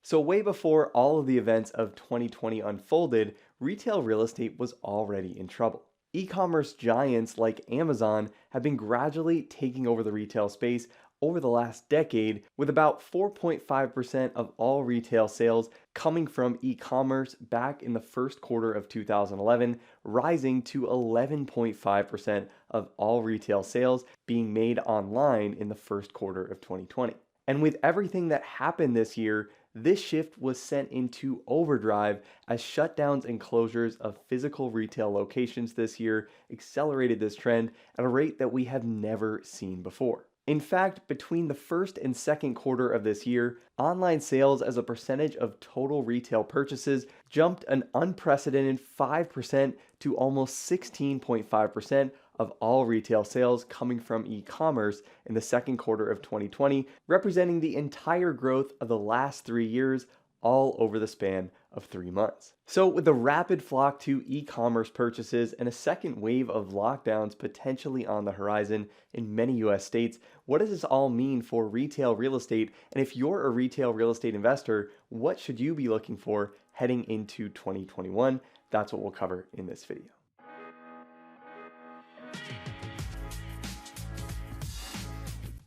So, way before all of the events of 2020 unfolded, retail real estate was already in trouble. E commerce giants like Amazon have been gradually taking over the retail space over the last decade, with about 4.5% of all retail sales coming from e commerce back in the first quarter of 2011, rising to 11.5% of all retail sales being made online in the first quarter of 2020. And with everything that happened this year, this shift was sent into overdrive as shutdowns and closures of physical retail locations this year accelerated this trend at a rate that we have never seen before. In fact, between the first and second quarter of this year, online sales as a percentage of total retail purchases jumped an unprecedented 5% to almost 16.5% of all retail sales coming from e-commerce in the second quarter of 2020, representing the entire growth of the last 3 years, all over the span of 3 months. So, with the rapid flock to e commerce purchases and a second wave of lockdowns potentially on the horizon in many US states, what does this all mean for retail real estate? And if you're a retail real estate investor, what should you be looking for heading into 2021? That's what we'll cover in this video.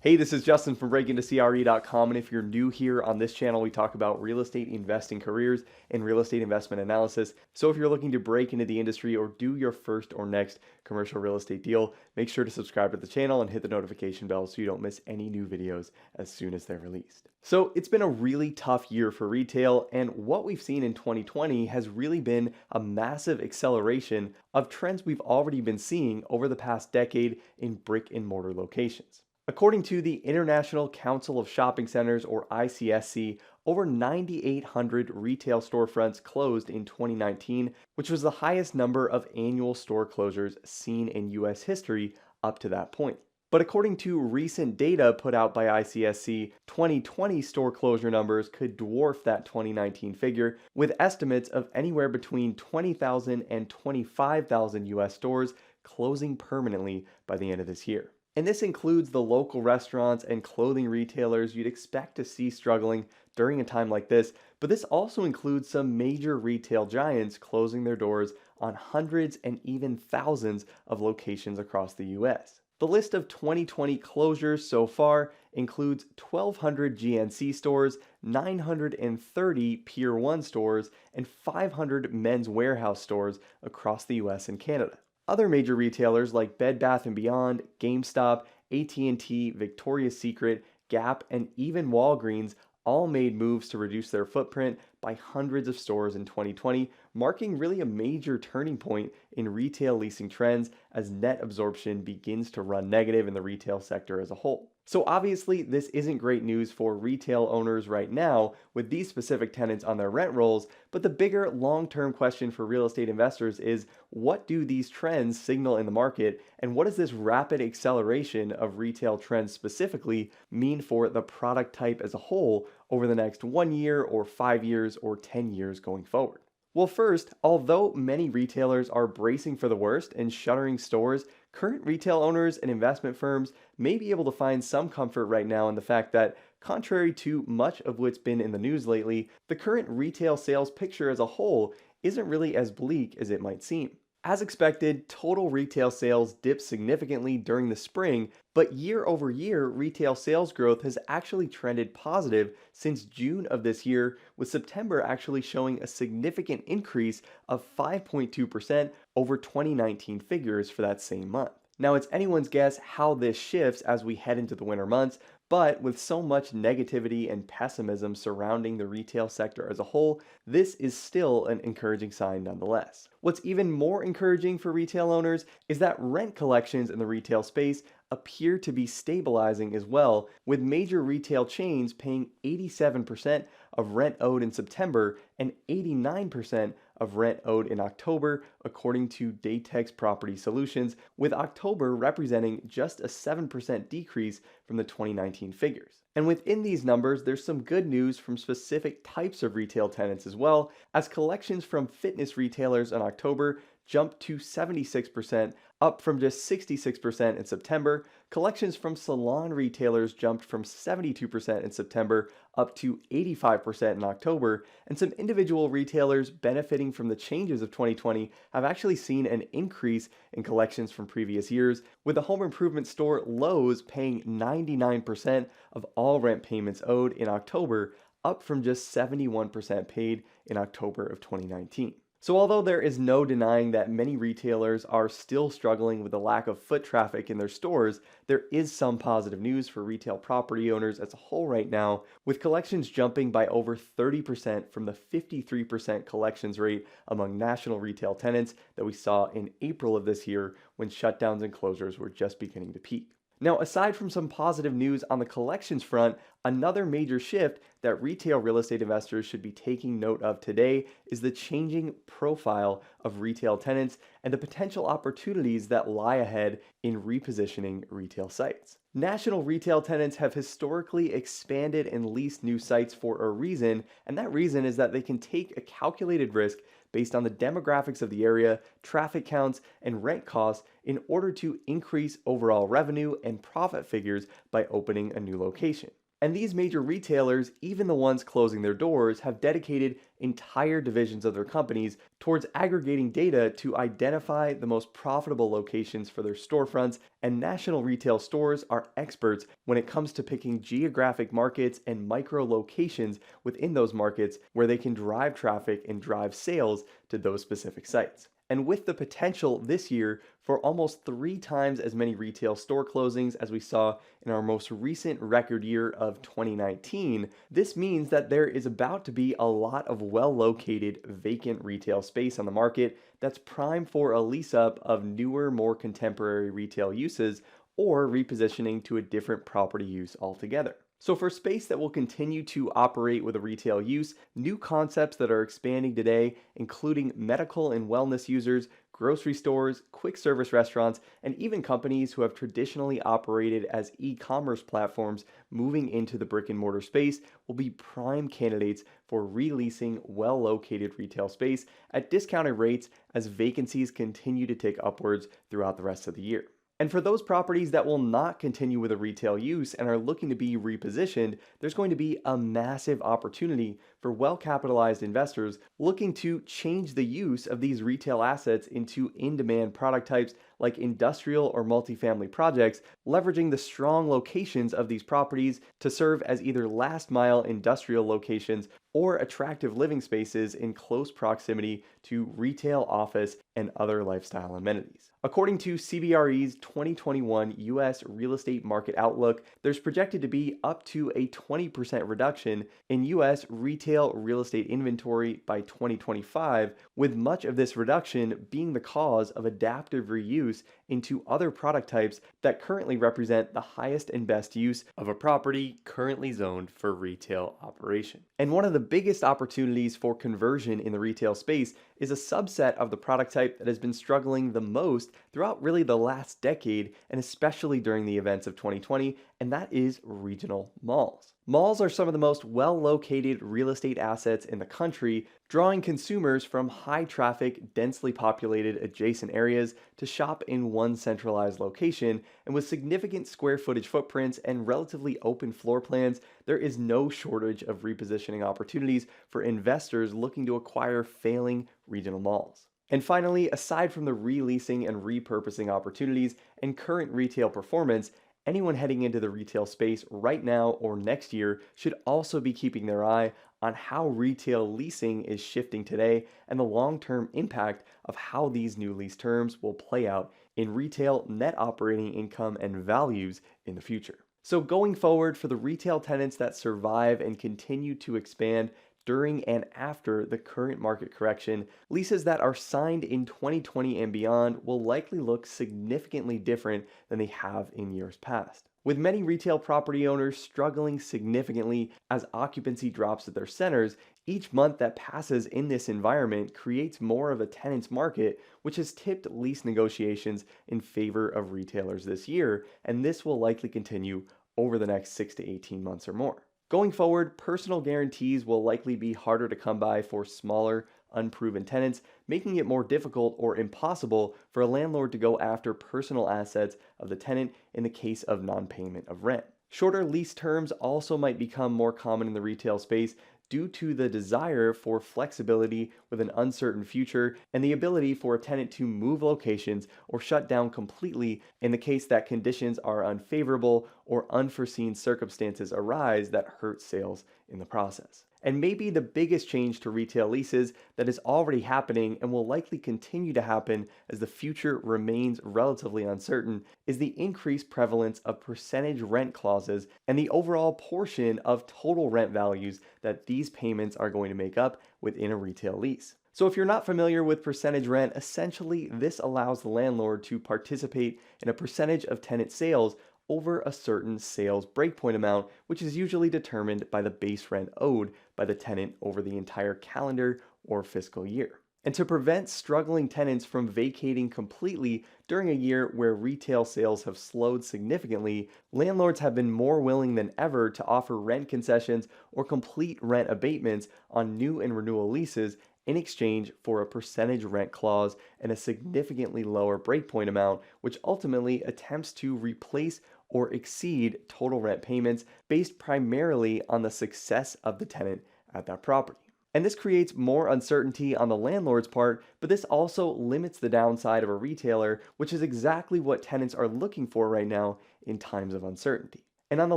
Hey, this is Justin from breakintocre.com, and if you're new here on this channel, we talk about real estate investing careers and real estate investment analysis. So if you're looking to break into the industry or do your first or next commercial real estate deal, make sure to subscribe to the channel and hit the notification bell so you don't miss any new videos as soon as they're released. So it's been a really tough year for retail, and what we've seen in 2020 has really been a massive acceleration of trends we've already been seeing over the past decade in brick and mortar locations. According to the International Council of Shopping Centers, or ICSC, over 9,800 retail storefronts closed in 2019, which was the highest number of annual store closures seen in US history up to that point. But according to recent data put out by ICSC, 2020 store closure numbers could dwarf that 2019 figure, with estimates of anywhere between 20,000 and 25,000 US stores closing permanently by the end of this year. And this includes the local restaurants and clothing retailers you'd expect to see struggling during a time like this, but this also includes some major retail giants closing their doors on hundreds and even thousands of locations across the US. The list of 2020 closures so far includes 1,200 GNC stores, 930 Pier 1 stores, and 500 Men's Warehouse stores across the US and Canada. Other major retailers like Bed Bath & Beyond, GameStop, AT&T, Victoria's Secret, Gap, and even Walgreens all made moves to reduce their footprint by hundreds of stores in 2020, marking really a major turning point in retail leasing trends as net absorption begins to run negative in the retail sector as a whole. So obviously, this isn't great news for retail owners right now with these specific tenants on their rent rolls, but the bigger long-term question for real estate investors is, what do these trends signal in the market, and what does this rapid acceleration of retail trends specifically mean for the product type as a whole over the next 1 year or 5 years or 10 years going forward? Well, first, although many retailers are bracing for the worst and shuttering stores, current retail owners and investment firms may be able to find some comfort right now in the fact that, contrary to much of what's been in the news lately, the current retail sales picture as a whole isn't really as bleak as it might seem. As expected, total retail sales dipped significantly during the spring, but year over year, retail sales growth has actually trended positive since June of this year, with September actually showing a significant increase of 5.2% over 2019 figures for that same month. Now, it's anyone's guess how this shifts as we head into the winter months, but with so much negativity and pessimism surrounding the retail sector as a whole, this is still an encouraging sign nonetheless. What's even more encouraging for retail owners is that rent collections in the retail space appear to be stabilizing as well, with major retail chains paying 87% of rent owed in September and 89% of rent owed in October, according to Datex Property Solutions, with October representing just a 7% decrease from the 2019 figures. And within these numbers, there's some good news from specific types of retail tenants as well, as collections from fitness retailers in October jumped to 76%, up from just 66% in September. Collections from salon retailers jumped from 72% in September up to 85% in October, and some individual retailers benefiting from the changes of 2020 have actually seen an increase in collections from previous years, with the home improvement store Lowe's paying 99% of all rent payments owed in October, up from just 71% paid in October of 2019. So although there is no denying that many retailers are still struggling with the lack of foot traffic in their stores, there is some positive news for retail property owners as a whole right now, with collections jumping by over 30% from the 53% collections rate among national retail tenants that we saw in April of this year when shutdowns and closures were just beginning to peak. Now, aside from some positive news on the collections front, another major shift that retail real estate investors should be taking note of today is the changing profile of retail tenants and the potential opportunities that lie ahead in repositioning retail sites. National retail tenants have historically expanded and leased new sites for a reason, and that reason is that they can take a calculated risk based on the demographics of the area, traffic counts, and rent costs in order to increase overall revenue and profit figures by opening a new location. And these major retailers, even the ones closing their doors, have dedicated entire divisions of their companies towards aggregating data to identify the most profitable locations for their storefronts, and national retail stores are experts when it comes to picking geographic markets and micro locations within those markets where they can drive traffic and drive sales to those specific sites. And with the potential this year for almost 3 times as many retail store closings as we saw in our most recent record year of 2019, this means that there is about to be a lot of well-located vacant retail space on the market that's prime for a lease up of newer, more contemporary retail uses or repositioning to a different property use altogether. So for space that will continue to operate with a retail use, new concepts that are expanding today, including medical and wellness users, grocery stores, quick service restaurants, and even companies who have traditionally operated as e-commerce platforms moving into the brick and mortar space, will be prime candidates for releasing well-located retail space at discounted rates as vacancies continue to tick upwards throughout the rest of the year. And for those properties that will not continue with a retail use and are looking to be repositioned, there's going to be a massive opportunity for well-capitalized investors looking to change the use of these retail assets into in-demand product types like industrial or multifamily projects, leveraging the strong locations of these properties to serve as either last-mile industrial locations or attractive living spaces in close proximity to retail, office, and other lifestyle amenities. According to CBRE's 2021 U.S. real estate market outlook, there's projected to be up to a 20% reduction in U.S. retail real estate inventory by 2025, with much of this reduction being the cause of adaptive reuse into other product types that currently represent the highest and best use of a property currently zoned for retail operation. And one of the biggest opportunities for conversion in the retail space is a subset of the product type that has been struggling the most throughout really the last decade, and especially during the events of 2020, and that is regional malls. Malls are some of the most well-located real estate assets in the country, drawing consumers from high-traffic, densely populated adjacent areas to shop in one centralized location, and with significant square footage footprints and relatively open floor plans, there is no shortage of repositioning opportunities for investors looking to acquire failing regional malls. And finally, aside from the releasing and repurposing opportunities and current retail performance, anyone heading into the retail space right now or next year should also be keeping their eye on how retail leasing is shifting today and the long-term impact of how these new lease terms will play out in retail net operating income and values in the future. So going forward, for the retail tenants that survive and continue to expand during and after the current market correction, leases that are signed in 2020 and beyond will likely look significantly different than they have in years past. With many retail property owners struggling significantly as occupancy drops at their centers, each month that passes in this environment creates more of a tenant's market, which has tipped lease negotiations in favor of retailers this year, and this will likely continue over the next 6 to 18 months or more. Going forward, personal guarantees will likely be harder to come by for smaller, unproven tenants, making it more difficult or impossible for a landlord to go after personal assets of the tenant in the case of non-payment of rent. Shorter lease terms also might become more common in the retail space due to the desire for flexibility with an uncertain future and the ability for a tenant to move locations or shut down completely in the case that conditions are unfavorable or unforeseen circumstances arise that hurt sales in the process. And maybe the biggest change to retail leases that is already happening and will likely continue to happen as the future remains relatively uncertain is the increased prevalence of percentage rent clauses and the overall portion of total rent values that these payments are going to make up within a retail lease. So if you're not familiar with percentage rent, essentially this allows the landlord to participate in a percentage of tenant sales over a certain sales breakpoint amount, which is usually determined by the base rent owed by the tenant over the entire calendar or fiscal year. And to prevent struggling tenants from vacating completely during a year where retail sales have slowed significantly, landlords have been more willing than ever to offer rent concessions or complete rent abatements on new and renewal leases in exchange for a percentage rent clause and a significantly lower breakpoint amount, which ultimately attempts to replace or exceed total rent payments based primarily on the success of the tenant at that property. And this creates more uncertainty on the landlord's part, but this also limits the downside of a retailer, which is exactly what tenants are looking for right now in times of uncertainty. And on the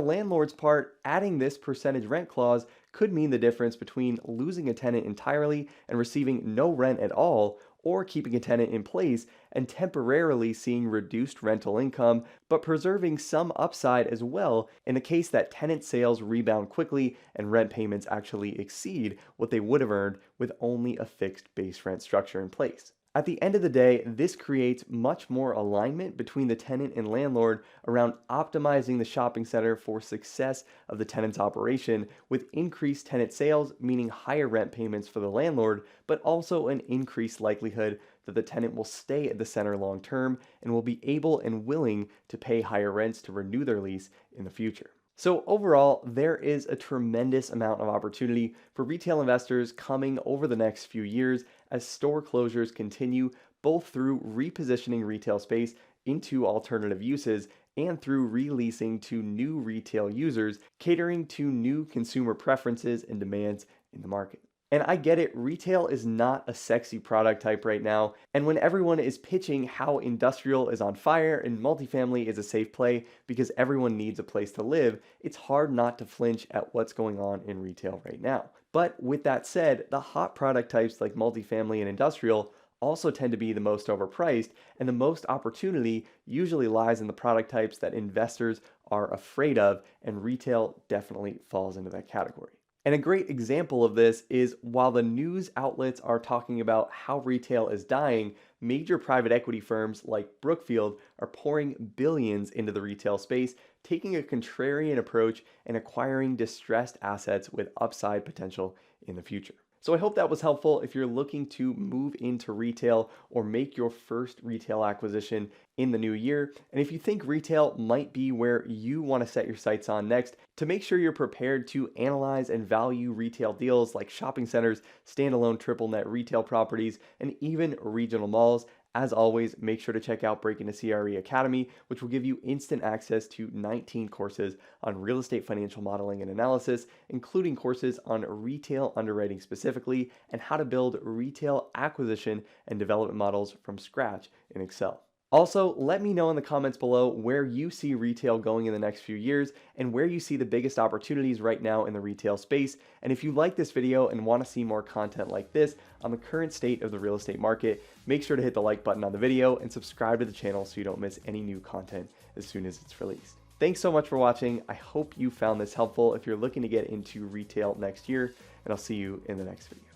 landlord's part, adding this percentage rent clause could mean the difference between losing a tenant entirely and receiving no rent at all, or keeping a tenant in place and temporarily seeing reduced rental income, but preserving some upside as well in the case that tenant sales rebound quickly and rent payments actually exceed what they would have earned with only a fixed base rent structure in place. At the end of the day, this creates much more alignment between the tenant and landlord around optimizing the shopping center for success of the tenant's operation, with increased tenant sales meaning higher rent payments for the landlord, but also an increased likelihood that the tenant will stay at the center long term and will be able and willing to pay higher rents to renew their lease in the future. So overall, there is a tremendous amount of opportunity for retail investors coming over the next few years as store closures continue, both through repositioning retail space into alternative uses and through releasing to new retail users, catering to new consumer preferences and demands in the market. And I get it, retail is not a sexy product type right now. And when everyone is pitching how industrial is on fire and multifamily is a safe play because everyone needs a place to live, it's hard not to flinch at what's going on in retail right now. But with that said, the hot product types like multifamily and industrial also tend to be the most overpriced, and the most opportunity usually lies in the product types that investors are afraid of, and retail definitely falls into that category. And a great example of this is while the news outlets are talking about how retail is dying, major private equity firms like Brookfield are pouring billions into the retail space, taking a contrarian approach and acquiring distressed assets with upside potential in the future. So I hope that was helpful if you're looking to move into retail or make your first retail acquisition in the new year. And if you think retail might be where you want to set your sights on next, to make sure you're prepared to analyze and value retail deals like shopping centers, standalone triple net retail properties, and even regional malls. As always, make sure to check out Breaking the CRE Academy, which will give you instant access to 19 courses on real estate financial modeling and analysis, including courses on retail underwriting specifically and how to build retail acquisition and development models from scratch in Excel. Also, let me know in the comments below where you see retail going in the next few years and where you see the biggest opportunities right now in the retail space. And if you like this video and want to see more content like this on the current state of the real estate market, make sure to hit the like button on the video and subscribe to the channel so you don't miss any new content as soon as it's released. Thanks so much for watching. I hope you found this helpful if you're looking to get into retail next year, and I'll see you in the next video.